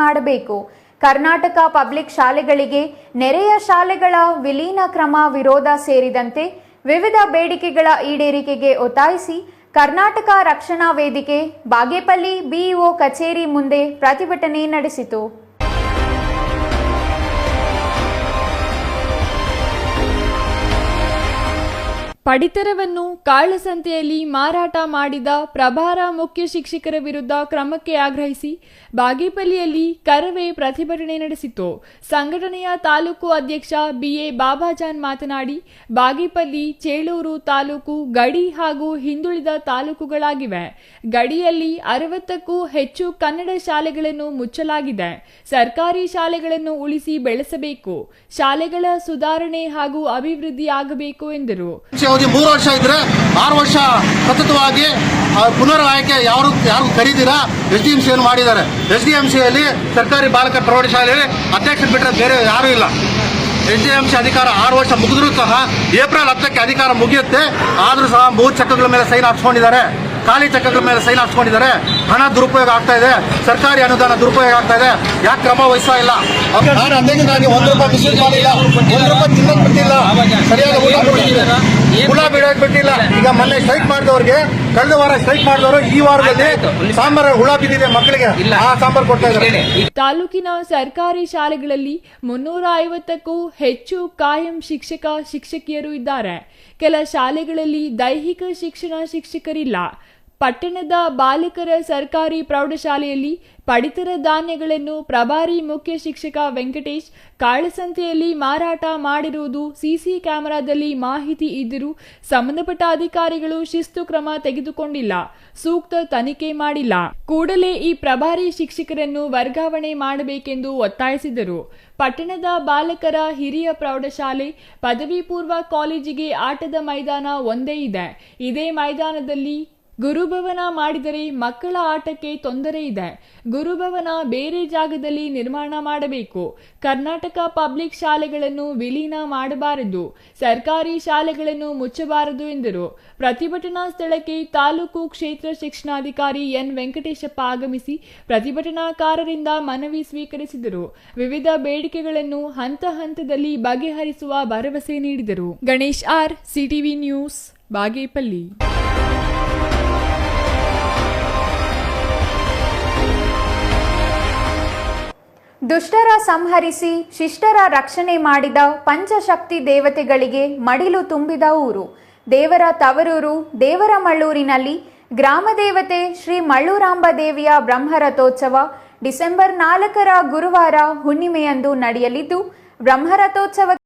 ಮಾಡಬೇಕು. ಕರ್ನಾಟಕ ಪಬ್ಲಿಕ್ ಶಾಲೆಗಳಿಗೆ ನೆರೆಯ ಶಾಲೆಗಳ ವಿಲೀನ ಕ್ರಮ ವಿರೋಧ ಸೇರಿದಂತೆ ವಿವಿಧ ಬೇಡಿಕೆಗಳ ಈಡೇರಿಕೆಗೆ ಒತ್ತಾಯಿಸಿ ಕರ್ನಾಟಕ ರಕ್ಷಣಾ ವೇದಿಕೆ ಬಾಗೇಪಲ್ಲಿ ಬಿಇಒ ಕಚೇರಿ ಮುಂದೆ ಪ್ರತಿಭಟನೆ ನಡೆಸಿತು. ಪಡಿತರವನ್ನು ಕಾಳಸಂತೆಯಲ್ಲಿ ಮಾರಾಟ ಮಾಡಿದ ಪ್ರಭಾರ ಮುಖ್ಯ ಶಿಕ್ಷಕರ ವಿರುದ್ಧ ಕ್ರಮಕ್ಕೆ ಆಗ್ರಹಿಸಿ ಬಾಗೇಪಲ್ಲಿಯಲ್ಲಿ ಕರವೇ ಪ್ರತಿಭಟನೆ ನಡೆಸಿತು. ಸಂಘಟನೆಯ ತಾಲೂಕು ಅಧ್ಯಕ್ಷ ಬಿಎ ಬಾಬಾಜಾನ್ ಮಾತನಾಡಿ, ಬಾಗೇಪಲ್ಲಿ, ಚೇಳೂರು ತಾಲೂಕು ಗಡಿ ಹಾಗೂ ಹಿಂದುಳಿದ ತಾಲೂಕುಗಳಾಗಿವೆ. ಗಡಿಯಲ್ಲಿ 60ಕ್ಕೂ ಹೆಚ್ಚು ಕನ್ನಡ ಶಾಲೆಗಳನ್ನು ಮುಚ್ಚಲಾಗಿದೆ. ಸರ್ಕಾರಿ ಶಾಲೆಗಳನ್ನು ಉಳಿಸಿ ಬೆಳೆಸಬೇಕು. ಶಾಲೆಗಳ ಸುಧಾರಣೆ ಹಾಗೂ ಅಭಿವೃದ್ಧಿ ಆಗಬೇಕು ಎಂದರು. 3 ವರ್ಷ ಇದ್ರೆ 6 ವರ್ಷ ಸತತವಾಗಿ ಪುನರ್ ಆಯ್ಕೆ ಯಾರು ಕರೀದಿರಾ SDMC ಮಾಡಿದ್ದಾರೆ. SDMCಯಲ್ಲಿ ಸರ್ಕಾರಿ ಬಾಲಕರ ಪ್ರೌಢಶಾಲೆಯಲ್ಲಿ ಅಧ್ಯಕ್ಷರು ಬಿಟ್ಟರೆ ಬೇರೆ ಯಾರೂ ಇಲ್ಲ. SDMC ಅಧಿಕಾರ 6 ವರ್ಷ ಮುಗಿದ್ರೂ ಸಹ ಏಪ್ರಿಲ್ 10ಕ್ಕೆ ಅಧಿಕಾರ ಮುಗಿಯುತ್ತೆ. ಆದರೂ ಸಹ 3 ಚೆಕ್ಗಳ ಮೇಲೆ ಸೈನ್ ಹಾಕ್ಸ್ಕೊಂಡಿದ್ದಾರೆ, ಖಾಲಿ ಚೆಕ್ಗಳ ಮೇಲೆ ಸೈನ್ ಹಾಕ್ಸ್ಕೊಂಡಿದ್ದಾರೆ. ಹಣ ದುರುಪಯೋಗ ಆಗ್ತಾ ಇದೆ, ಸರ್ಕಾರಿ ಅನುದಾನ ದುರುಪಯೋಗ ಆಗ್ತಾ ಇದೆ. ಯಾಕೆ ಕ್ರಮ ವಹಿಸ್ತಾ ಇಲ್ಲ? ನಾನು ಅಧ್ಯಕ್ಷರಾಗಿ 1 ರೂಪಾಯಿ ಮಿಸ್ಯೂಸ್ ಮಾಡಿಲ್ಲ, 1 ರೂಪಾಯಿ ತಿನ್ನಕ್ ಬಿಟ್ಟಿಲ್ಲ, ಸರಿಯಾದ ಹುಳ ಬಿಡೋಕ್ ಬಿಟ್ಟಿಲ್ಲ. ಈಗ ಮೊನ್ನೆ ಸ್ಟ್ರೈಕ್ ಮಾಡಿದವ್ರಿಗೆ, ಕಳೆದ ವಾರ ಸ್ಟ್ರೈಕ್ ಮಾಡಿದವರು ಈ ವಾರದಲ್ಲಿ ಸಾಂಬಾರ್ ಹುಳ ಬಿದ್ದಿದೆ ಮಕ್ಕಳಿಗೆ, ಆ ಸಾಂಬಾರ್ ಕೊಡ್ತಾ ಇದ್ದಾರೆ. ತಾಲೂಕಿನ ಸರ್ಕಾರಿ ಶಾಲೆಗಳಲ್ಲಿ 350ಕ್ಕೂ ಹೆಚ್ಚು ಕಾಯಂ ಶಿಕ್ಷಕಿಯರು ಇದ್ದಾರೆ. ಕೆಲ ಶಾಲೆಗಳಲ್ಲಿ ದೈಹಿಕ ಶಿಕ್ಷಣ ಶಿಕ್ಷಕರಿಲ್ಲ. ಪಟ್ಟಣದ ಬಾಲಕರ ಸರ್ಕಾರಿ ಪ್ರೌಢಶಾಲೆಯಲ್ಲಿ ಪಡಿತರ ಧಾನ್ಯಗಳನ್ನು ಪ್ರಭಾರಿ ಮುಖ್ಯ ಶಿಕ್ಷಕ ವೆಂಕಟೇಶ್ ಕಾಳಸಂತೆಯಲ್ಲಿ ಮಾರಾಟ ಮಾಡಿರುವುದು ಸಿಸಿ ಕ್ಯಾಮೆರಾದಲ್ಲಿ ಮಾಹಿತಿ ಇದ್ದರೂ ಸಂಬಂಧಪಟ್ಟ ಅಧಿಕಾರಿಗಳು ಶಿಸ್ತು ಕ್ರಮ ತೆಗೆದುಕೊಂಡಿಲ್ಲ, ಸೂಕ್ತ ತನಿಖೆ ಮಾಡಿಲ್ಲ. ಕೂಡಲೇ ಈ ಪ್ರಭಾರಿ ಶಿಕ್ಷಕರನ್ನು ವರ್ಗಾವಣೆ ಮಾಡಬೇಕೆಂದು ಒತ್ತಾಯಿಸಿದರು. ಪಟ್ಟಣದ ಬಾಲಕರ ಹಿರಿಯ ಪ್ರೌಢಶಾಲೆ, ಪದವಿ ಪೂರ್ವ ಕಾಲೇಜಿಗೆ ಆಟದ ಮೈದಾನ ಒಂದೇ ಇದೆ. ಇದೇ ಮೈದಾನದಲ್ಲಿ ಗುರುಭವನ ಮಾಡಿದರೆ ಮಕ್ಕಳ ಆಟಕ್ಕೆ ತೊಂದರೆ ಇದೆ. ಗುರುಭವನ ಬೇರೆ ಜಾಗದಲ್ಲಿ ನಿರ್ಮಾಣ ಮಾಡಬೇಕು. ಕರ್ನಾಟಕ ಪಬ್ಲಿಕ್ ಶಾಲೆಗಳನ್ನು ವಿಲೀನ ಮಾಡಬಾರದು, ಸರ್ಕಾರಿ ಶಾಲೆಗಳನ್ನು ಮುಚ್ಚಬಾರದು ಎಂದರು. ಪ್ರತಿಭಟನಾ ಸ್ಥಳಕ್ಕೆ ತಾಲೂಕು ಕ್ಷೇತ್ರ ಶಿಕ್ಷಣಾಧಿಕಾರಿ ಎನ್ ವೆಂಕಟೇಶಪ್ಪ ಆಗಮಿಸಿ ಪ್ರತಿಭಟನಾಕಾರರಿಂದ ಮನವಿ ಸ್ವೀಕರಿಸಿದರು. ವಿವಿಧ ಬೇಡಿಕೆಗಳನ್ನು ಹಂತ ಹಂತದಲ್ಲಿ ಬಗೆಹರಿಸುವ ಭರವಸೆ ನೀಡಿದರು. Ganesh R, CTV news, Bagepalli. ದುಷ್ಟರ ಸಂಹರಿಸಿ ಶಿಷ್ಟರ ರಕ್ಷಣೆ ಮಾಡಿದ ಪಂಚಶಕ್ತಿ ದೇವತೆಗಳಿಗೆ ಮಡಿಲು ತುಂಬಿದ ಊರು. ದೇವರ ತವರೂರು ದೇವರಮಳ್ಳೂರಿನಲ್ಲಿ ಗ್ರಾಮ ದೇವತೆ ಶ್ರೀ ಮಳ್ಳೂರಾಂಬ ದೇವಿಯ ಬ್ರಹ್ಮರಥೋತ್ಸವ ಡಿಸೆಂಬರ್ 4ರ ಗುರುವಾರ ಹುಣ್ಣಿಮೆಯಂದು ನಡೆಯಲಿದ್ದು, ಬ್ರಹ್ಮರಥೋತ್ಸವ